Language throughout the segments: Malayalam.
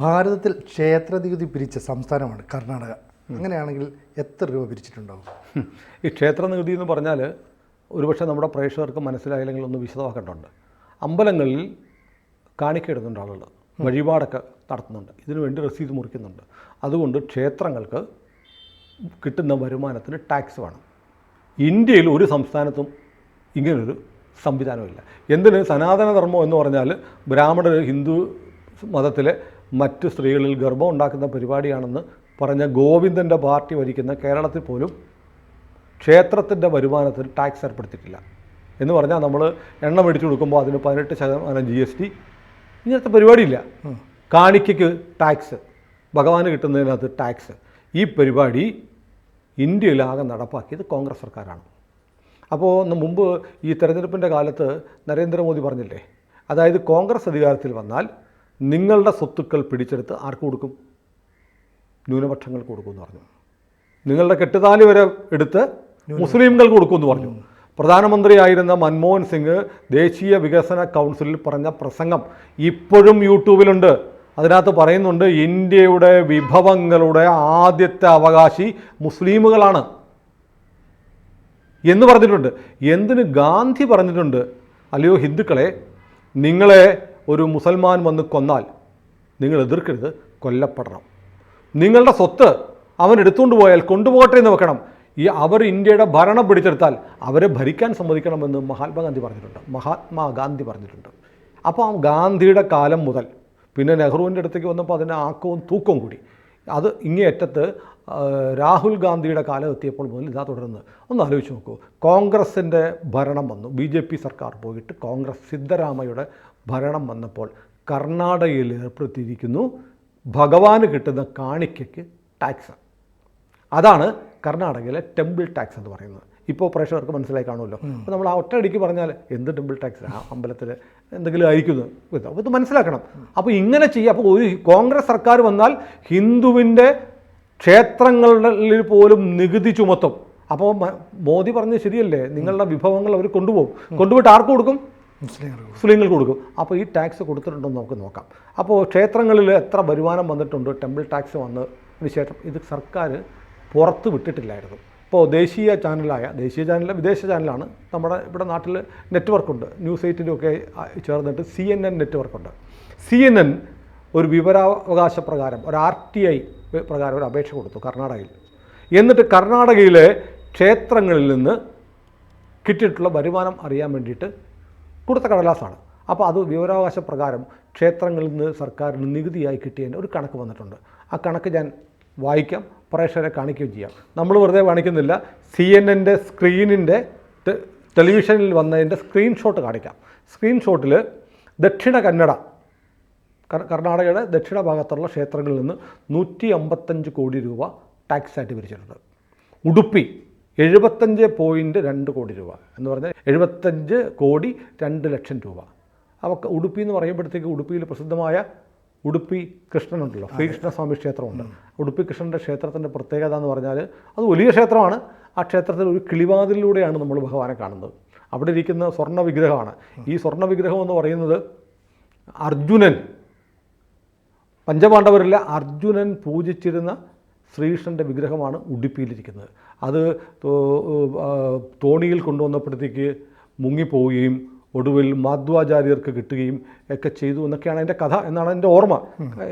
ഭാരതത്തിൽ ക്ഷേത്ര നികുതി പിരിച്ച സംസ്ഥാനമാണ് കർണാടക. അങ്ങനെയാണെങ്കിൽ എത്ര രൂപ പിരിച്ചിട്ടുണ്ടാവും? ഈ ക്ഷേത്ര നികുതി എന്ന് പറഞ്ഞാൽ ഒരുപക്ഷെ നമ്മുടെ പ്രേക്ഷകർക്ക് മനസ്സിലായില്ലെങ്കിൽ ഒന്ന് വിശദമാക്കേണ്ടതുണ്ട്. അമ്പലങ്ങളിൽ കാണിക്കയിടുന്നുണ്ട് ആളുകൾ, വഴിപാടൊക്കെ നടത്തുന്നുണ്ട്, ഇതിനു വേണ്ടി രസീത് മുറിക്കുന്നുണ്ട്. അതുകൊണ്ട് ക്ഷേത്രങ്ങൾക്ക് കിട്ടുന്ന വരുമാനത്തിന് ടാക്സ് വേണം. ഇന്ത്യയിൽ ഒരു സംസ്ഥാനത്തും ഇങ്ങനൊരു സംവിധാനമില്ല. എന്തിന്? സനാതനധർമ്മം എന്ന് പറഞ്ഞാൽ ബ്രാഹ്മണർ, ഹിന്ദു മതത്തിലെ മറ്റ് സ്ത്രീകളിൽ ഗർഭം ഉണ്ടാക്കുന്ന പരിപാടിയാണെന്ന് പറഞ്ഞ ഗോവിന്ദൻ്റെ പാർട്ടി ഭരിക്കുന്ന കേരളത്തിൽ പോലും ക്ഷേത്രത്തിൻ്റെ വരുമാനത്തിന് ടാക്സ് ഏർപ്പെടുത്തിയിട്ടില്ല. എന്ന് പറഞ്ഞാൽ നമ്മൾ എണ്ണ മേടിച്ചു കൊടുക്കുമ്പോൾ അതിന് 18% GST, ഇങ്ങനത്തെ പരിപാടിയില്ല. കാണിക്കയ്ക്ക് ടാക്സ്, ഭഗവാന് കിട്ടുന്നതിനകത്ത് ടാക്സ്. ഈ പരിപാടി ഇന്ത്യയിലാകെ നടപ്പാക്കിയത് കോൺഗ്രസ് സർക്കാരാണ്. അപ്പോൾ മുമ്പ് ഈ തെരഞ്ഞെടുപ്പിൻ്റെ കാലത്ത് നരേന്ദ്രമോദി പറഞ്ഞില്ലേ, അതായത് കോൺഗ്രസ് അധികാരത്തിൽ വന്നാൽ നിങ്ങളുടെ സ്വത്തുക്കൾ പിടിച്ചെടുത്ത് ആർക്ക് കൊടുക്കും? ന്യൂനപക്ഷങ്ങൾക്ക് കൊടുക്കുമെന്ന് പറഞ്ഞു. നിങ്ങളുടെ കെട്ടുതാലി വരെ എടുത്ത് മുസ്ലിംകൾക്ക് കൊടുക്കുമെന്ന് പറഞ്ഞു. പ്രധാനമന്ത്രിയായിരുന്ന മൻമോഹൻ സിംഗ് ദേശീയ വികസന കൗൺസിലിൽ പറഞ്ഞ പ്രസംഗം ഇപ്പോഴും യൂട്യൂബിലുണ്ട്. അതിനകത്ത് പറയുന്നുണ്ട്, ഇന്ത്യയുടെ വിഭവങ്ങളുടെ ആദ്യത്തെ അവകാശി മുസ്ലിമുകളാണ് എന്ന് പറഞ്ഞിട്ടുണ്ട്. എന്തിന്? ഗാന്ധി പറഞ്ഞിട്ടുണ്ട്, അല്ലയോ ഹിന്ദുക്കളെ, നിങ്ങളെ ഒരു മുസൽമാൻ വന്ന് കൊന്നാൽ നിങ്ങൾ എതിർക്കരുത്, കൊല്ലപ്പെടണം. നിങ്ങളുടെ സ്വത്ത് അവൻ എടുത്തുകൊണ്ട് പോയാൽ കൊണ്ടുപോകട്ടെ എന്ന് വെക്കണം. അവർ ഇന്ത്യയുടെ ഭരണം പിടിച്ചെടുത്താൽ അവരെ ഭരിക്കാൻ സമ്മതിക്കണമെന്ന് മഹാത്മാഗാന്ധി പറഞ്ഞിട്ടുണ്ട്. അപ്പോൾ ആ ഗാന്ധിയുടെ കാലം മുതൽ പിന്നെ നെഹ്റുവിൻ്റെ അടുത്തേക്ക് വന്നപ്പോൾ അതിൻ്റെ ആക്കവും തൂക്കവും കൂടി. അത് ഇങ്ങേയറ്റത്ത് രാഹുൽ ഗാന്ധിയുടെ കാലം എത്തിയപ്പോൾ മുതൽ ഇതാ തുടരുന്നത്. ഒന്ന് ആലോചിച്ച് നോക്കൂ. കോൺഗ്രസിൻ്റെ ഭരണം വന്നു, BJP സർക്കാർ പോയിട്ട് കോൺഗ്രസ് സിദ്ധരാമയ്യയുടെ ഭരണം വന്നപ്പോൾ കർണാടകയിൽ ഏർപ്പെടുത്തിയിരിക്കുന്നു ഭഗവാന് കിട്ടുന്ന കാണിക്കയ്ക്ക് ടാക്സ്. അതാണ് കർണാടകയിലെ ടെമ്പിൾ ടാക്സ് എന്ന് പറയുന്നത്. ഇപ്പോൾ പ്രേക്ഷകർക്ക് മനസ്സിലായി കാണുമല്ലോ. അപ്പോൾ നമ്മൾ ആ ഒറ്റയടിക്ക് പറഞ്ഞാൽ എന്ത് ടെമ്പിൾ ടാക്സ്, ആ അമ്പലത്തിൽ എന്തെങ്കിലും ആയിരിക്കുന്നു, അപ്പോൾ ഇത് മനസ്സിലാക്കണം. അപ്പോൾ ഇങ്ങനെ ചെയ്യുക. അപ്പോൾ ഒരു കോൺഗ്രസ് സർക്കാർ വന്നാൽ ഹിന്ദുവിൻ്റെ ക്ഷേത്രങ്ങളിൽ പോലും നികുതി ചുമത്തും. അപ്പോൾ മോദി പറഞ്ഞത് ശരിയല്ലേ, നിങ്ങളുടെ വിഭവങ്ങൾ അവർ കൊണ്ടുപോയിട്ട് ആർക്ക് കൊടുക്കും? മുസ്ലിങ്ങൾക്ക് കൊടുക്കും. അപ്പോൾ ഈ ടാക്സ് കൊടുത്തിട്ടുണ്ടോ എന്ന് നമുക്ക് നോക്കാം. അപ്പോൾ ക്ഷേത്രങ്ങളിൽ എത്ര വരുമാനം വന്നിട്ടുണ്ട് ടെമ്പിൾ ടാക്സ് വന്നതിന് ശേഷം? ഇത് സർക്കാർ പുറത്ത് വിട്ടിട്ടില്ലായിരുന്നു. ഇപ്പോൾ ദേശീയ ചാനൽ വിദേശ ചാനലാണ്, നമ്മുടെ ഇവിടെ നാട്ടിൽ നെറ്റ്വർക്കുണ്ട്, ന്യൂസ് 8-ഒക്കെ ചേർന്നിട്ട് CNN നെറ്റ്വർക്കുണ്ട്. CNN ഒരു വിവരാവകാശ പ്രകാരം ഒരു RTI പ്രകാരം ഒരു അപേക്ഷ കൊടുത്തു കർണാടകയിൽ. എന്നിട്ട് കർണാടകയിലെ ക്ഷേത്രങ്ങളിൽ നിന്ന് കിട്ടിയിട്ടുള്ള വരുമാനം അറിയാൻ വേണ്ടിയിട്ട് കൊടുത്ത കടലാസാണ്. അപ്പോൾ അത് വിവരാവകാശ പ്രകാരം ക്ഷേത്രങ്ങളിൽ നിന്ന് സർക്കാരിന് നികുതിയായി കിട്ടിയതിൻ്റെ ഒരു കണക്ക് വന്നിട്ടുണ്ട്. ആ കണക്ക് ഞാൻ വായിക്കാം, പ്രേക്ഷകരെ കാണിക്കുകയും ചെയ്യാം. നമ്മൾ വെറുതെ കാണിക്കുന്നില്ല. CNN സ്ക്രീനിൻ്റെ ടെലിവിഷനിൽ വന്നതിൻ്റെ സ്ക്രീൻഷോട്ട് കാണിക്കാം. സ്ക്രീൻഷോട്ടിൽ ദക്ഷിണ കന്നഡ, കർണാടകയുടെ ദക്ഷിണ ഭാഗത്തുള്ള ക്ഷേത്രങ്ങളിൽ നിന്ന് 155 കോടി രൂപ ടാക്സ് ആയിട്ട് പിരിച്ചിട്ടുണ്ട്. ഉടുപ്പി 75.2 കോടി രൂപ എന്ന് പറഞ്ഞാൽ 75,02,00,000 രൂപ. അവർക്ക് ഉടുപ്പി എന്ന് പറയുമ്പോഴത്തേക്ക് ഉടുപ്പിയിൽ പ്രസിദ്ധമായ ഉടുപ്പി കൃഷ്ണനുണ്ടല്ലോ, ശ്രീകൃഷ്ണസ്വാമി ക്ഷേത്രമുണ്ട്. ഉടുപ്പി കൃഷ്ണൻ്റെ ക്ഷേത്രത്തിൻ്റെ പ്രത്യേകത എന്ന് പറഞ്ഞാൽ അത് വലിയ ക്ഷേത്രമാണ്. ആ ക്ഷേത്രത്തിൽ ഒരു കിളിവാതിലൂടെയാണ് നമ്മൾ ഭഗവാനെ കാണുന്നത്. അവിടെ ഇരിക്കുന്ന സ്വർണ്ണ വിഗ്രഹമാണ്. ഈ സ്വർണ്ണ വിഗ്രഹം എന്ന് പറയുന്നത് അർജുനൻ, പഞ്ചപാണ്ഡവരിലെ അർജുനൻ പൂജിച്ചിരുന്ന ശ്രീകൃഷ്ണൻ്റെ വിഗ്രഹമാണ് ഉടുപ്പിയിലിരിക്കുന്നത്. അത് തോണിയിൽ കൊണ്ടുവന്നപ്പോഴത്തേക്ക് മുങ്ങിപ്പോവുകയും ഒടുവിൽ മാധ്വാചാര്യർക്ക് കിട്ടുകയും ഒക്കെ ചെയ്തു എന്നൊക്കെയാണ് അതിൻ്റെ കഥ എന്നാണ് എൻ്റെ ഓർമ്മ.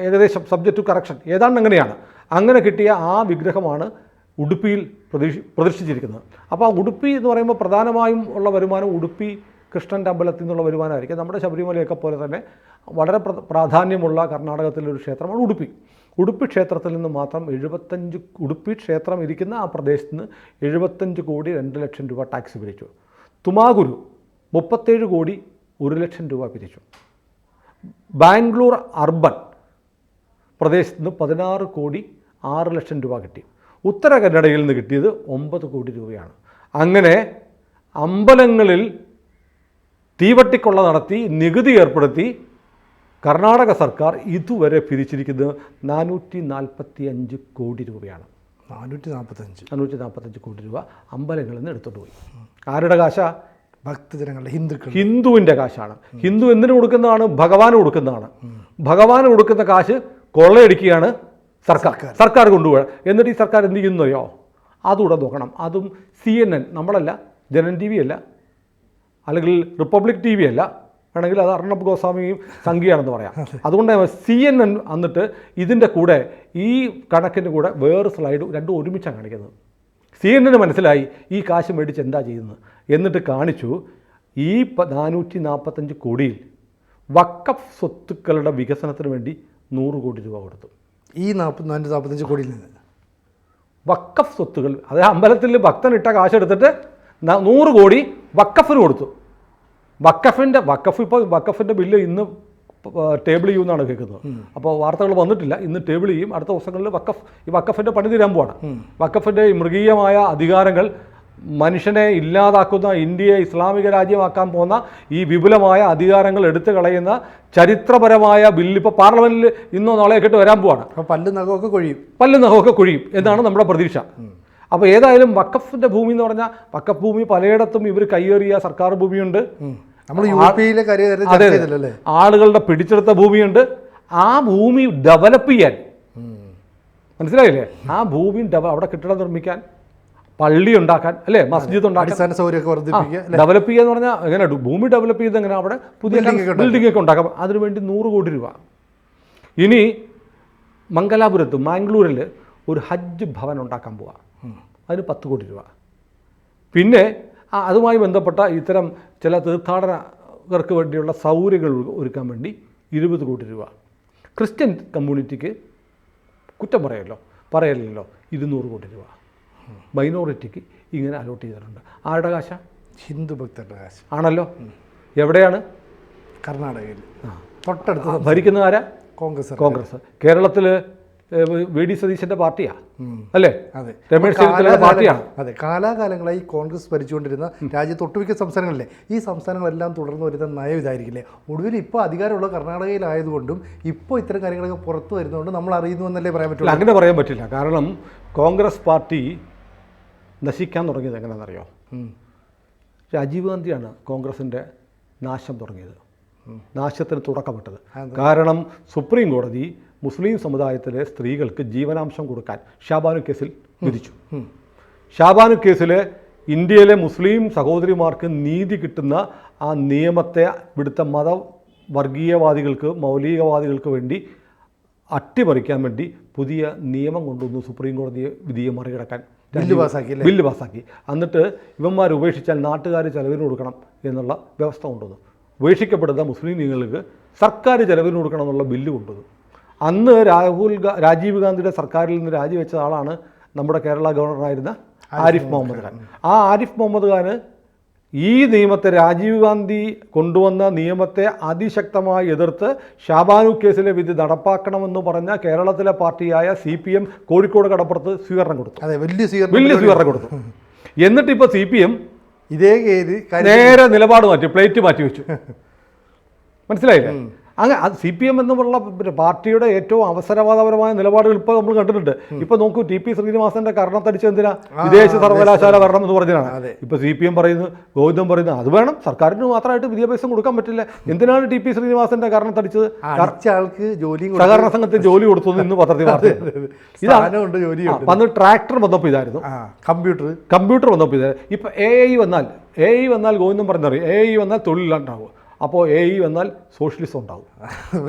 ഏകദേശം സബ്ജക്റ്റ് ടു കറക്ഷൻ ഏതാണ്ട് അങ്ങനെയാണ്. അങ്ങനെ കിട്ടിയ ആ വിഗ്രഹമാണ് ഉടുപ്പിയിൽ പ്രദർശിച്ചിരിക്കുന്നത്. അപ്പോൾ ആ ഉടുപ്പി എന്ന് പറയുമ്പോൾ പ്രധാനമായും ഉള്ള വരുമാനം ഉടുപ്പി കൃഷ്ണൻ്റെ അമ്പലത്തിൽ നിന്നുള്ള വരുമാനമായിരിക്കും. നമ്മുടെ ശബരിമലയൊക്കെ പോലെ തന്നെ വളരെ പ്രാധാന്യമുള്ള കർണാടകത്തിലൊരു ക്ഷേത്രമാണ് ഉടുപ്പി. ഉടുപ്പി ക്ഷേത്രത്തിൽ നിന്ന് മാത്രം ഉടുപ്പി ക്ഷേത്രം ഇരിക്കുന്ന ആ പ്രദേശത്ത് നിന്ന് 75,02,00,000 രൂപ ടാക്സ് പിരിച്ചു. തുമാകുരു 37,01,00,000 രൂപ പിരിച്ചു. ബാംഗ്ലൂർ അർബൻ പ്രദേശത്ത് നിന്ന് 16,06,00,000 രൂപ കിട്ടി. ഉത്തര കന്നഡയിൽ നിന്ന് കിട്ടിയത് 9 കോടി രൂപയാണ്. അങ്ങനെ അമ്പലങ്ങളിൽ തീവട്ടിക്കൊള്ള നടത്തി നികുതി ഏർപ്പെടുത്തി കർണാടക സർക്കാർ ഇതുവരെ പിരിച്ചിരിക്കുന്നത് 445 കോടി രൂപയാണ്. 445 കോടി രൂപ അമ്പലങ്ങളിൽ നിന്ന് എടുത്തുകൊണ്ട് പോയി. ആരുടെ കാശ? ഭക്തജനങ്ങളുടെ ഹിന്ദുവിൻ്റെ കാശാണ്. ഹിന്ദു എന്തിനു കൊടുക്കുന്നതാണ്? ഭഗവാന് കൊടുക്കുന്നതാണ്. ഭഗവാന് കൊടുക്കുന്ന കാശ് കൊള്ളയടിക്കുകയാണ് സർക്കാർ കൊണ്ടുപോകുക. എന്നിട്ട് ഈ സർക്കാർ എന്ത് ചെയ്യുന്നറിയോ? അതുകൂടെ നോക്കണം. അതും CNN നമ്മളല്ല, ജനൻ TV അല്ല, അല്ലെങ്കിൽ റിപ്പബ്ലിക് TV അല്ല, വേണമെങ്കിൽ അത് അർണബ് ഗോസ്വാമിയും സംഖ്യയാണെന്ന് പറയാം. അതുകൊണ്ട് CNN എന്നിട്ട് ഇതിൻ്റെ കൂടെ ഈ കണക്കിൻ്റെ കൂടെ വേറെ സ്ലൈഡ് രണ്ടും ഒരുമിച്ചാണ് കാണിക്കുന്നത്. CNN മനസ്സിലായി ഈ കാശ് മേടിച്ച് എന്താ ചെയ്യുന്നത്. എന്നിട്ട് കാണിച്ചു ഈ 445 കോടിയിൽ വഖഫ് സ്വത്തുക്കളുടെ വികസനത്തിന് വേണ്ടി 100 കോടി രൂപ കൊടുത്തു. ഈ 445 കോടിയിൽ നിന്ന് വഖഫ് സ്വത്തുകൾ, അതായത് അമ്പലത്തിൽ ഭക്തനിട്ട കാശ് എടുത്തിട്ട് 100 കോടി വഖഫിന് കൊടുത്തു. വഖഫിൻ്റെ ബില്ല് ഇന്ന് ടേബിൾ ചെയ്യുമെന്നാണ് കേൾക്കുന്നത്. അപ്പോൾ വാർത്തകൾ വന്നിട്ടില്ല. ഇന്ന് ടേബിൾ ചെയ്യും. അടുത്ത ദിവസങ്ങളിൽ വഖഫിൻ്റെ പണി തീരാൻ പോവാണ്. വഖഫിൻ്റെ മൃഗീയമായ അധികാരങ്ങൾ, മനുഷ്യനെ ഇല്ലാതാക്കുന്ന, ഇന്ത്യയെ ഇസ്ലാമിക രാജ്യമാക്കാൻ പോകുന്ന ഈ വിപുലമായ അധികാരങ്ങൾ എടുത്തു കളയുന്ന ചരിത്രപരമായ ബില്ല് ഇപ്പോൾ പാർലമെൻറ്റിൽ ഇന്നോ നാളെയൊക്കെ ഇട്ട് വരാൻ പോവാണ്. അപ്പോൾ പല്ലും നഖമൊക്കെ കൊഴിയും എന്നാണ് നമ്മുടെ പ്രതീക്ഷ. അപ്പോൾ ഏതായാലും വഖഫിൻ്റെ ഭൂമി എന്ന് പറഞ്ഞാൽ, വഖഫ് ഭൂമി പലയിടത്തും ഇവർ കൈയേറിയ സർക്കാർ ഭൂമിയുണ്ട്, നമ്മൾ യുപിയിലെ ആളുകളുടെ പിടിച്ചെടുത്ത ഭൂമിയുണ്ട്. ആ ഭൂമി ഡെവലപ്പ് ചെയ്യാൻ, മനസ്സിലായില്ലേ, ആ ഭൂമി അവിടെ കെട്ടിടം നിർമ്മിക്കാൻ, പള്ളി ഉണ്ടാക്കാൻ, അല്ലേ, മസ്ജിദ് ഉണ്ടാക്കാൻ, അടിസ്ഥാന സൗകര്യമൊക്കെ വർദ്ധിപ്പിക്കുക, ഡെവലപ്പ് ചെയ്യുക എന്ന് പറഞ്ഞാൽ എങ്ങനെ ഭൂമി ഡെവലപ്പ് ചെയ്ത് എങ്ങനെ അവിടെ പുതിയ ബിൽഡിംഗ് ഒക്കെ ഉണ്ടാക്കാം. അതിനുവേണ്ടി 100 കോടി രൂപ. ഇനി മംഗലാപുരത്ത്, മാംഗ്ലൂരിൽ ഒരു ഹജ്ജ് ഭവൻ ഉണ്ടാക്കാൻ പോവാം. അതിന് 10 കോടി രൂപ. പിന്നെ അതുമായി ബന്ധപ്പെട്ട ഇത്തരം ചില തീർത്ഥാടകർക്ക് വേണ്ടിയുള്ള സൗകര്യങ്ങൾ ഒരുക്കാൻ വേണ്ടി 20 കോടി രൂപ. ക്രിസ്ത്യൻ കമ്മ്യൂണിറ്റിക്ക് കുറ്റം പറയലല്ലോ 200 കോടി രൂപ. മൈനോറിറ്റിക്ക് ഇങ്ങനെ അലോട്ട് ചെയ്തിട്ടുണ്ട്. ആരുടെ കാശ? ഹിന്ദു ഭക്തരുടെ കാശ് ആണല്ലോ. എവിടെയാണ്? കർണാടകയിൽ. തൊട്ടടുത്ത് ഭരിക്കുന്ന ആരാ? കോൺഗ്രസ്. കേരളത്തിൽ VD സതീശൻ്റെ പാർട്ടിയാ, അല്ലേ? അതെ, രമേശ് ചെന്നിത്തലയുടെ പാർട്ടിയാണ്. അതെ, കാലാകാലങ്ങളായി കോൺഗ്രസ് ഭരിച്ചുകൊണ്ടിരുന്ന രാജ്യത്ത് ഒട്ടുമിക്ക സംസ്ഥാനങ്ങളിലെ ഈ സംസ്ഥാനങ്ങളെല്ലാം തുടർന്ന് വരുന്ന നയം ഇതായിരിക്കില്ലേ. ഒടുവിൽ ഇപ്പോൾ അധികാരമുള്ള കർണാടകയിലായതുകൊണ്ടും ഇപ്പോൾ ഇത്തരം കാര്യങ്ങളൊക്കെ പുറത്തു വരുന്നതുകൊണ്ട് നമ്മൾ അറിയുന്നു എന്നല്ലേ പറയാൻ പറ്റുള്ളൂ? അങ്ങനെ പറയാൻ പറ്റില്ല. കാരണം കോൺഗ്രസ് പാർട്ടി നശിക്കാൻ തുടങ്ങിയത് എങ്ങനെയാണെന്നറിയോ? രാജീവ് ഗാന്ധിയാണ് കോൺഗ്രസിൻ്റെ നാശം തുടങ്ങിയത്, നാശത്തിന് തുടക്കമിട്ടത്. കാരണം സുപ്രീം കോടതി മുസ്ലിം സമുദായത്തിലെ സ്ത്രീകൾക്ക് ജീവനാംശം കൊടുക്കാൻ ഷാബാനു കേസിൽ വിധിച്ചു. ഷാബാനു കേസിൽ ഇന്ത്യയിലെ മുസ്ലിം സഹോദരിമാർക്ക് നീതി കിട്ടുന്ന ആ നിയമത്തെ ഇവിടുത്തെ വർഗീയവാദികൾക്ക്, മൗലികവാദികൾക്ക് വേണ്ടി അട്ടിമറിക്കാൻ വേണ്ടി പുതിയ നിയമം കൊണ്ടുവന്നു. സുപ്രീം കോടതി വിധിയെ മറികടക്കാൻ ബില്ല് പാസ്സാക്കി. എന്നിട്ട് ഇവന്മാർ ഉപേക്ഷിച്ചാൽ നാട്ടുകാർ ചെലവിന് കൊടുക്കണം എന്നുള്ള വ്യവസ്ഥ കൊണ്ടുവന്നു. ഉപേക്ഷിക്കപ്പെടുന്ന മുസ്ലിം ലീഗുകൾക്ക് സർക്കാർ ചെലവിന് കൊടുക്കണം എന്നുള്ള ബില്ല് കൊണ്ടുവന്നു. അന്ന് രാജീവ് ഗാന്ധിയുടെ സർക്കാരിൽ നിന്ന് രാജിവെച്ച ആളാണ് നമ്മുടെ കേരള ഗവർണറായിരുന്ന ആരിഫ് മുഹമ്മദ് ഖാൻ. ആ ആരിഫ് മുഹമ്മദ് ഖാൻ ഈ നിയമത്തെ, രാജീവ് ഗാന്ധി കൊണ്ടുവന്ന നിയമത്തെ അതിശക്തമായി എതിർത്ത് ഷാബാനു കേസിലെ വിധി നടപ്പാക്കണമെന്ന് പറഞ്ഞ കേരളത്തിലെ പാർട്ടിയായ CPM കോഴിക്കോട് കടപ്പുറത്ത് സ്വീകരണം കൊടുത്തു. വലിയ സ്വീകരണം കൊടുത്തു. എന്നിട്ടിപ്പോൾ CPM ഇതേ നേരെ നിലപാട് മാറ്റി, പ്ലേറ്റ് മാറ്റി വെച്ചു. മനസ്സിലായില്ലേ? അങ്ങനെ അത് CPM എന്നുള്ള പാർട്ടിയുടെ ഏറ്റവും അവസരവാദപരമായ നിലപാടുകൾ ഇപ്പോൾ നമ്മൾ കണ്ടിട്ടുണ്ട്. ഇപ്പോൾ നോക്കൂ, TP ശ്രീനിവാസന്റെ കർണത്തടിച്ച് എന്തിനാ വിദേശ സർവകലാശാല വരണം എന്ന് പറഞ്ഞാണ് ഇപ്പോൾ CPM പറയുന്നത്, ഗോവിന്ദൻ പറയുന്നത് അത് വേണം, സർക്കാരിന് മാത്രമായിട്ട് വിദ്യാഭ്യാസം കൊടുക്കാൻ പറ്റില്ല. എന്തിനാണ് TP ശ്രീനിവാസന്റെ കർണത്തടിച്ചത്? സഹകരണ സംഘത്തിന് ജോലി കൊടുത്തു ഇന്ന് പത്രത്തിൽ വാർത്ത. ഇതാണ് വന്ന് ട്രാക്ടർ വന്നപ്പോൾ ഇതായിരുന്നു, കമ്പ്യൂട്ടർ വന്നപ്പോൾ ഇതായിരുന്നു. ഇപ്പം AI വന്നാൽ ഗോവിന്ദൻ പറഞ്ഞറിയും, AI വന്നാൽ തൊഴിലില്ലാണ്ടാവും. അപ്പോൾ AI വന്നാൽ സോഷ്യലിസം ഉണ്ടാവും.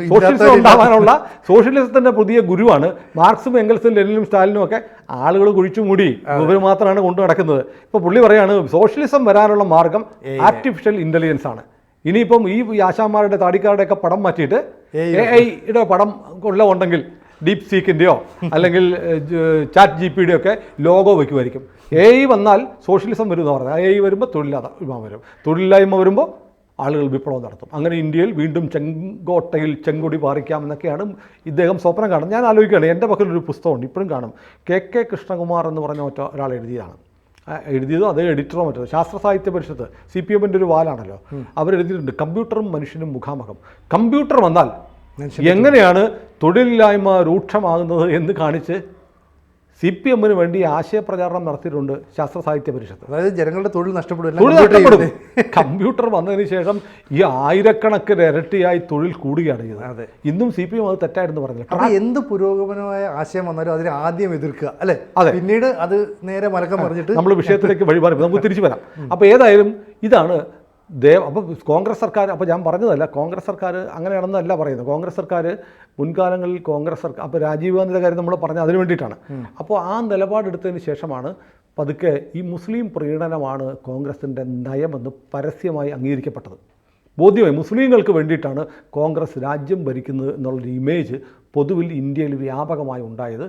സോഷ്യലിസം ഉണ്ടാവാനുള്ള സോഷ്യലിസത്തിൻ്റെ പുതിയ ഗുരുവാണ് മാർക്സും എംഗൽസും ലെനിനും സ്റ്റാലിനും ഒക്കെ ആളുകൾ കുഴിച്ചു മൂടി ഇവർ മാത്രമാണ് കൊണ്ടു നടക്കുന്നത്. ഇപ്പോൾ പുള്ളി പറയാണ് സോഷ്യലിസം വരാനുള്ള മാർഗം ആർട്ടിഫിഷ്യൽ ഇൻ്റലിജൻസ് ആണ്. ഇനിയിപ്പം ഈ ആശാന്മാരുടെ താടിക്കാരുടെയൊക്കെ പടം മാറ്റിയിട്ട് AI പടം ഉണ്ടെങ്കിൽ ഡീപ് സീക്കിൻ്റെയോ അല്ലെങ്കിൽ ചാറ്റ് GPയുടെയോ ഒക്കെ ലോഗോ വയ്ക്കുമായിരിക്കും. AI വന്നാൽ സോഷ്യലിസം വരും എന്ന് പറഞ്ഞാൽ AI വരുമ്പോൾ തൊഴിലില്ലായ്മ വരുമ്പോൾ ആളുകൾ വിപ്ലവം നടത്തും. അങ്ങനെ ഇന്ത്യയിൽ വീണ്ടും ചെങ്കോട്ടയിൽ ചെങ്കൊടി പാറിക്കാമെന്നൊക്കെയാണ് ഇദ്ദേഹം സ്വപ്നം കാണുന്നത്. ഞാൻ ആലോചിക്കുകയാണ്, എൻ്റെ പക്കലൊരു പുസ്തകമുണ്ട്, ഇപ്പോഴും കാണും. KK കൃഷ്ണകുമാർ എന്ന് പറഞ്ഞ ഒരാൾ എഴുതിയതാണ്. എഴുതിയതോ അതേ എഡിറ്ററോ മറ്റോ, ശാസ്ത്ര സാഹിത്യ പരിഷത്ത് CPMൻ്റെ ഒരു വാലാണല്ലോ, അവരെഴുതിയിട്ടുണ്ട് കമ്പ്യൂട്ടറും മനുഷ്യനും മുഖാമുഖം. കമ്പ്യൂട്ടർ വന്നാൽ എങ്ങനെയാണ് തൊഴിലില്ലായ്മ രൂക്ഷമാകുന്നത് എന്ന് കാണിച്ച് CPM-ന് വേണ്ടി ആശയപ്രചാരണം നടത്തിയിട്ടുണ്ട് ശാസ്ത്ര സാഹിത്യ പരിഷത്ത്. അതായത് ജനങ്ങളുടെ തൊഴിൽ നഷ്ടപ്പെടും. കമ്പ്യൂട്ടർ വന്നതിന് ശേഷം ഈ ആയിരക്കണക്കിന് ഇരട്ടിയായി തൊഴിൽ കൂടുകയാണ് ചെയ്തത്. ഇന്നും CPM അത് തെറ്റായിരുന്നു പറഞ്ഞത്. അപ്പോൾ എന്ത് പുരോഗമനമായ ആശയം വന്നാലും അതിനെ ആദ്യം എതിർക്കുക അല്ലേ? അതെ. പിന്നീട് അത് നേരെ മലക്കം പറഞ്ഞിട്ട് നമ്മൾ വിഷയത്തിലേക്ക് വഴിമാറി നമുക്ക് തിരിച്ചു വരാം. അപ്പോൾ ഏതായാലും ഇതാണ് അപ്പോൾ കോൺഗ്രസ് സർക്കാർ, അപ്പോൾ ഞാൻ പറഞ്ഞതല്ല കോൺഗ്രസ് സർക്കാർ അങ്ങനെയാണെന്നല്ല പറയുന്നത്. കോൺഗ്രസ് സർക്കാർ മുൻകാലങ്ങളിൽ കോൺഗ്രസ് സർക്കാർ, അപ്പോൾ രാജീവ് ഗാന്ധിയുടെ കാര്യം നമ്മൾ പറഞ്ഞത് അതിന് വേണ്ടിയിട്ടാണ്. അപ്പോൾ ആ നിലപാടെടുത്തതിന് ശേഷമാണ് പതുക്കെ ഈ മുസ്ലിം പ്രീണനമാണ് കോൺഗ്രസിൻ്റെ നയമെന്ന് പരസ്യമായി അംഗീകരിക്കപ്പെട്ടത്. ബോധ്യമായി മുസ്ലിങ്ങൾക്ക് വേണ്ടിയിട്ടാണ് കോൺഗ്രസ് രാജ്യം ഭരിക്കുന്നത് എന്നുള്ളൊരു ഇമേജ് പൊതുവിൽ ഇന്ത്യയിൽ വ്യാപകമായി ഉണ്ടായത്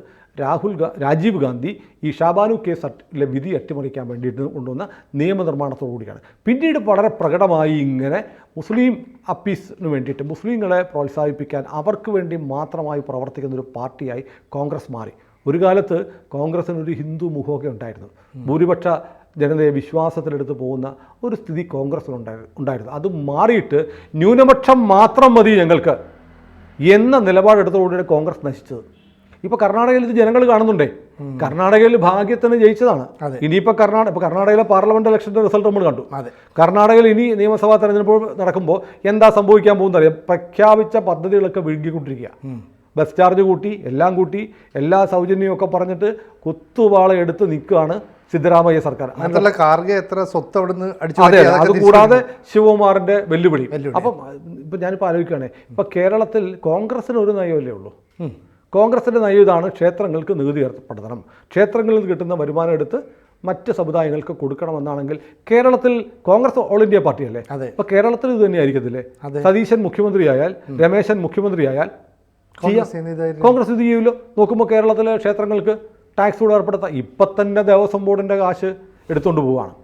രാജീവ് ഗാന്ധി ഈ ഷാബാനു കേസിലെ വിധി അട്ടിമറിക്കാൻ വേണ്ടിയിട്ട് കൊണ്ടുവന്ന നിയമനിർമ്മാണത്തോടുകൂടിയാണ്. പിന്നീട് വളരെ പ്രകടമായി ഇങ്ങനെ മുസ്ലിം അപ്പീസിന് വേണ്ടിയിട്ട് മുസ്ലിങ്ങളെ പ്രോത്സാഹിപ്പിക്കാൻ അവർക്ക് വേണ്ടി മാത്രമായി പ്രവർത്തിക്കുന്നൊരു പാർട്ടിയായി കോൺഗ്രസ് മാറി. ഒരു കാലത്ത് കോൺഗ്രസ്സിനൊരു ഹിന്ദു മുഖമൊക്കെ ഉണ്ടായിരുന്നു. ഭൂരിപക്ഷ ജനതയെ വിശ്വാസത്തിലെടുത്ത് പോകുന്ന ഒരു സ്ഥിതി കോൺഗ്രസ്സിനുണ്ടായിരുന്നു. അത് മാറിയിട്ട് ന്യൂനപക്ഷം മാത്രം മതി ഞങ്ങൾക്ക് എന്ന നിലപാടെടുത്തോടുകൂടിയാണ് കോൺഗ്രസ് നശിച്ചത്. ഇപ്പോൾ കർണാടകയിൽ ഇത് ജനങ്ങൾ കാണുന്നുണ്ടേ. കർണാടകയിൽ ഭാഗ്യത്തിന് ജയിച്ചതാണ്. ഇനിയിപ്പോൾ കർണാടകയിലെ പാർലമെന്റ് ഇലക്ഷൻ്റെ റിസൾട്ട് നമ്മൾ കണ്ടു. കർണാടകയിൽ ഇനി നിയമസഭാ തെരഞ്ഞെടുപ്പ് നടക്കുമ്പോൾ എന്താ സംഭവിക്കാൻ പോകുന്നത് അറിയാം. പ്രഖ്യാപിച്ച പദ്ധതികളൊക്കെ വിഴുങ്ങിക്കൊണ്ടിരിക്കുക. ബസ് ചാർജ് കൂട്ടി, എല്ലാം കൂട്ടി, എല്ലാ സൗജന്യമൊക്കെ പറഞ്ഞിട്ട് കുത്തുവാള എടുത്ത് നിൽക്കുകയാണ് സിദ്ധരാമയ്യ സർക്കാർ. കാർഗെ എത്ര സ്വത്ത് അവിടുന്ന് അതെ, അതുകൂടാതെ ശിവകുമാറിന്റെ വെല്ലുവിളി. അപ്പം ഇപ്പം ഞാനിപ്പോൾ ആലോചിക്കുകയാണെ, ഇപ്പം കേരളത്തിൽ കോൺഗ്രസിന് ഒരു നയമല്ലേ ഉള്ളൂ. കോൺഗ്രസിൻ്റെ നയം ഇതാണ്: ക്ഷേത്രങ്ങൾക്ക് നികുതി ഏർപ്പെടുത്തണം, ക്ഷേത്രങ്ങളിൽ നിന്ന് കിട്ടുന്ന വരുമാനം എടുത്ത് മറ്റ് സമുദായങ്ങൾക്ക് കൊടുക്കണമെന്നാണെങ്കിൽ കേരളത്തിൽ കോൺഗ്രസ് ഓൾ ഇന്ത്യ പാർട്ടിയല്ലേ? അപ്പോൾ കേരളത്തിൽ ഇത് തന്നെയായിരിക്കത്തില്ലേ? സതീശൻ മുഖ്യമന്ത്രിയായാൽ, രമേശൻ മുഖ്യമന്ത്രിയായാൽ കോൺഗ്രസ് ഇത് ചെയ്യുമല്ലോ. നോക്കുമ്പോൾ കേരളത്തിലെ ക്ഷേത്രങ്ങൾക്ക് ടാക്സ് കൂടെ ഏർപ്പെടുത്താം. ഇപ്പം തന്നെ ദേവസ്വം ബോർഡിൻ്റെ കാശ് എടുത്തുകൊണ്ട് പോവുകയാണ്.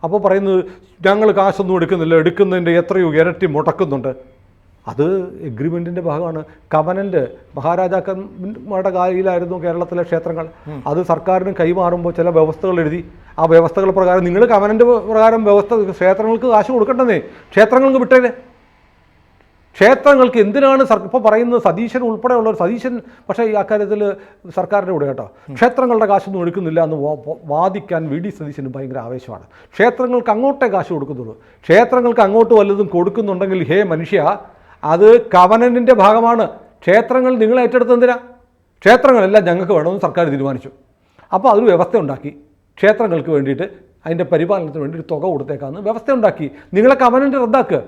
അപ്പോൾ പറയുന്നത് ഞങ്ങൾ കാശൊന്നും എടുക്കുന്നില്ല, എടുക്കുന്നതിൻ്റെ എത്രയോ ഇരട്ടി മുടക്കുന്നുണ്ട്. അത് എഗ്രിമെൻറ്റിൻ്റെ ഭാഗമാണ്. കവനൻ്റ് മഹാരാജാക്കന്മാരുടെ കയ്യിലായിരുന്നു കേരളത്തിലെ ക്ഷേത്രങ്ങൾ. അത് സർക്കാരിന് കൈമാറുമ്പോൾ ചില വ്യവസ്ഥകൾ എഴുതി. ആ വ്യവസ്ഥകൾ പ്രകാരം നിങ്ങൾ കവനൻ്റ് പ്രകാരം ക്ഷേത്രങ്ങൾക്ക് കാശ് കൊടുക്കേണ്ടതേ, ക്ഷേത്രങ്ങൾക്ക് വിട്ടേനെ. ക്ഷേത്രങ്ങൾക്ക് എന്തിനാണ് ഇപ്പോൾ പറയുന്നത്? സതീശൻ ഉൾപ്പെടെയുള്ളവർ, സതീശൻ പക്ഷേ ഈ അക്കാര്യത്തിൽ സർക്കാരിൻ്റെ കൂടെ കേട്ടോ, ക്ഷേത്രങ്ങളുടെ കാശൊന്നും എടുക്കുന്നില്ല എന്ന് വാദിക്കാൻ VD സതീശന് ഭയങ്കര ആവേശമാണ്. ക്ഷേത്രങ്ങൾക്ക് അങ്ങോട്ടേ കാശ് കൊടുക്കുന്നുള്ളൂ. ക്ഷേത്രങ്ങൾക്ക് അങ്ങോട്ട് വല്ലതും കൊടുക്കുന്നുണ്ടെങ്കിൽ ഹേ മനുഷ്യ, അത് കവനന്റിൻ്റെ ഭാഗമാണ്. ക്ഷേത്രങ്ങൾ നിങ്ങൾ ഏറ്റെടുത്തെന്തിനാ? ക്ഷേത്രങ്ങളെല്ലാം ഞങ്ങൾക്ക് വേണമെന്ന് സർക്കാർ തീരുമാനിച്ചു. അപ്പോൾ അതൊരു വ്യവസ്ഥ ഉണ്ടാക്കി. ക്ഷേത്രങ്ങൾക്ക് വേണ്ടിയിട്ട് അതിൻ്റെ പരിപാലനത്തിന് വേണ്ടി ഒരു തുക കൊടുത്തേക്കാമെന്ന് വ്യവസ്ഥ ഉണ്ടാക്കി. നിങ്ങളെ കവനന്റ് റദ്ദാക്കുക.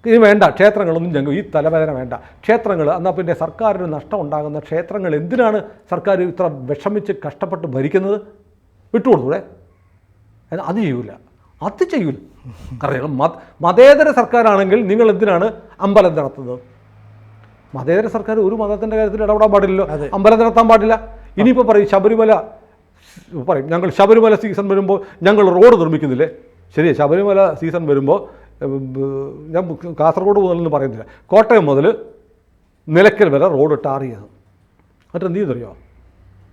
ഇനി വേണ്ട, ക്ഷേത്രങ്ങളൊന്നും ഞങ്ങൾ ഈ തലവേദന വേണ്ട. ക്ഷേത്രങ്ങൾ എന്നാൽ പിന്നെ സർക്കാരിന് നഷ്ടം ഉണ്ടാകുന്ന ക്ഷേത്രങ്ങൾ എന്തിനാണ് സർക്കാർ ഇത്ര വിഷമിച്ച് കഷ്ടപ്പെട്ട് ഭരിക്കുന്നത്? വിട്ടുകൊടുത്തൂടെ? അത് ചെയ്യൂല, അത് ചെയ്യൂല. കാരണം മതേതര സർക്കാരാണെങ്കിൽ നിങ്ങൾ എന്തിനാണ് അമ്പലം നടത്തുന്നത്? മതേതര സർക്കാർ ഒരു മതത്തിൻ്റെ കാര്യത്തിൽ ഇടപെടാൻ പാടില്ലല്ലോ, അമ്പലം നടത്താൻ പാടില്ല. ഇനിയിപ്പോൾ പറയും ഞങ്ങൾ ശബരിമല സീസൺ വരുമ്പോൾ ഞങ്ങൾ റോഡ് നിർമ്മിക്കുന്നില്ലേ? ശരിയാ, ശബരിമല സീസൺ വരുമ്പോൾ ഞാൻ കാസർഗോഡ് മുതലെന്ന് പറയുന്നില്ല, കോട്ടയം മുതൽ നിലയ്ക്കൽ വരെ റോഡ് ടാർ ചെയ്തത്. എന്നിട്ട് എന്ത് ചെയ്യുന്നറിയോ?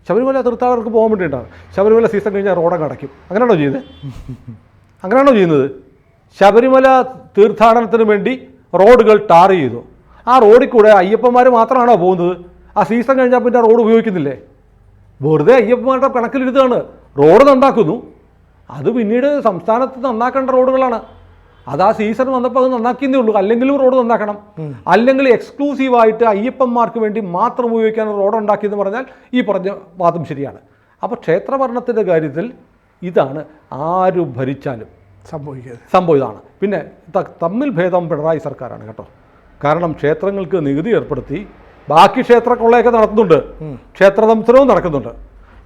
ശബരിമല തീർത്ഥാടകർക്ക് പോകാൻ വേണ്ടിയിട്ടാണ്. ശബരിമല സീസൺ കഴിഞ്ഞാൽ റോഡൊക്കെ അടയ്ക്കും. അങ്ങനെയാണോ ചെയ്യുന്നത്? ശബരിമല തീർത്ഥാടനത്തിന് വേണ്ടി റോഡുകൾ ടാർ ചെയ്തു. ആ റോഡിൽ കൂടെ അയ്യപ്പന്മാർ മാത്രമാണോ പോകുന്നത്? ആ സീസൺ കഴിഞ്ഞാൽ പിന്നെ റോഡ് ഉപയോഗിക്കുന്നില്ലേ? വെറുതെ അയ്യപ്പന്മാരുടെ കണക്കിലെടുത്താണ്. റോഡ് നന്നാക്കുന്നു. അത് പിന്നീട് സംസ്ഥാനത്ത് നന്നാക്കേണ്ട റോഡുകളാണ്. അത് ആ സീസൺ വന്നപ്പോൾ അത് നന്നാക്കിയേ ഉള്ളൂ. അല്ലെങ്കിലും റോഡ് നന്നാക്കണം. അല്ലെങ്കിൽ എക്സ്ക്ലൂസീവായിട്ട് അയ്യപ്പന്മാർക്ക് വേണ്ടി മാത്രം ഉപയോഗിക്കാൻ റോഡ് ഉണ്ടാക്കിയെന്ന് പറഞ്ഞാൽ ഈ പറഞ്ഞ വാദം ശരിയാണ്. അപ്പോൾ ക്ഷേത്രഭരണത്തിൻ്റെ കാര്യത്തിൽ ഇതാണ് ആര് ഭരിച്ചാലും സംഭവിച്ചതാണ്. പിന്നെ തമ്മിൽ ഭേദം പിണറായി സർക്കാരാണ് കേട്ടോ. കാരണം ക്ഷേത്രങ്ങൾക്ക് നികുതി ഏർപ്പെടുത്തി ബാക്കി ക്ഷേത്ര കൊള്ളയൊക്കെ നടത്തുന്നുണ്ട്, ക്ഷേത്ര സംസരവും നടക്കുന്നുണ്ട്.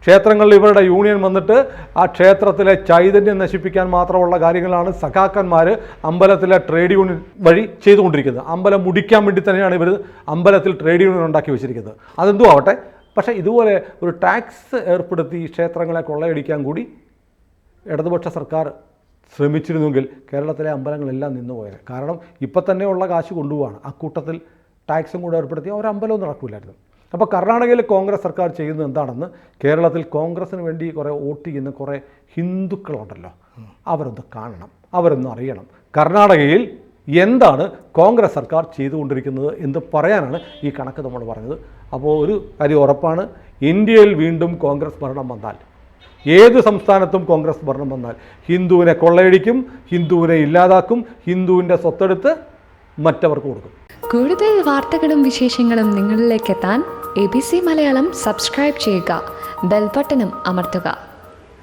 ക്ഷേത്രങ്ങളിൽ ഇവരുടെ യൂണിയൻ വന്നിട്ട് ആ ക്ഷേത്രത്തിലെ ചൈതന്യം നശിപ്പിക്കാൻ മാത്രമുള്ള കാര്യങ്ങളാണ് സഖാക്കന്മാർ അമ്പലത്തിലെ ട്രേഡ് യൂണിയൻ വഴി ചെയ്തുകൊണ്ടിരിക്കുന്നത്. അമ്പലം മുടിക്കാൻ വേണ്ടി തന്നെയാണ് ഇവർ അമ്പലത്തിൽ ട്രേഡ് യൂണിയൻ ഉണ്ടാക്കി വെച്ചിരിക്കുന്നത്. അതെന്തോ ആവട്ടെ. പക്ഷേ ഇതുപോലെ ഒരു ടാക്സ് ഏർപ്പെടുത്തി ക്ഷേത്രങ്ങളെ കൊള്ളയടിക്കാൻ കൂടി ഇടതുപക്ഷ സർക്കാർ ശ്രമിച്ചിരുന്നെങ്കിൽ കേരളത്തിലെ അമ്പലങ്ങളെല്ലാം നിന്നുപോയത്. കാരണം ഇപ്പം തന്നെയുള്ള കാശ് കൊണ്ടുപോവാണ്. അക്കൂട്ടത്തിൽ ടാക്സും കൂടെ ഏർപ്പെടുത്തി ഒരമ്പലവും നടക്കില്ലായിരുന്നു. അപ്പോൾ കർണാടകയിൽ കോൺഗ്രസ് സർക്കാർ ചെയ്യുന്നത് എന്താണെന്ന് കേരളത്തിൽ കോൺഗ്രസ്സിന് വേണ്ടി കുറേ വോട്ട് ചെയ്യുന്ന കുറേ ഹിന്ദുക്കളുണ്ടല്ലോ, അവരൊന്ന് കാണണം, അവരൊന്ന് അറിയണം. കർണാടകയിൽ എന്താണ് കോൺഗ്രസ് സർക്കാർ ചെയ്തുകൊണ്ടിരിക്കുന്നത് എന്ന് പറയാനാണ് ഈ കണക്ക് നമ്മൾ പറഞ്ഞത്. അപ്പോൾ ഒരു കാര്യം ഉറപ്പാണ്, ഇന്ത്യയിൽ വീണ്ടും കോൺഗ്രസ് ഭരണം വന്നാൽ, ഏത് സംസ്ഥാനത്തും കോൺഗ്രസ് ഭരണം വന്നാൽ ഹിന്ദുവിനെ കൊള്ളയടിക്കും, ഹിന്ദുവിനെ ഇല്ലാതാക്കും, ഹിന്ദുവിൻ്റെ സ്വത്തെടുത്ത് മറ്റവർക്ക് കൊടുക്കും. കൂടുതൽ വാർത്തകളും വിശേഷങ്ങളും നിങ്ങളിലേക്ക് എത്താൻ ABC മലയാളം സബ്സ്ക്രൈബ് ചെയ്യുക, ബെൽ ബട്ടണും അമർത്തുക.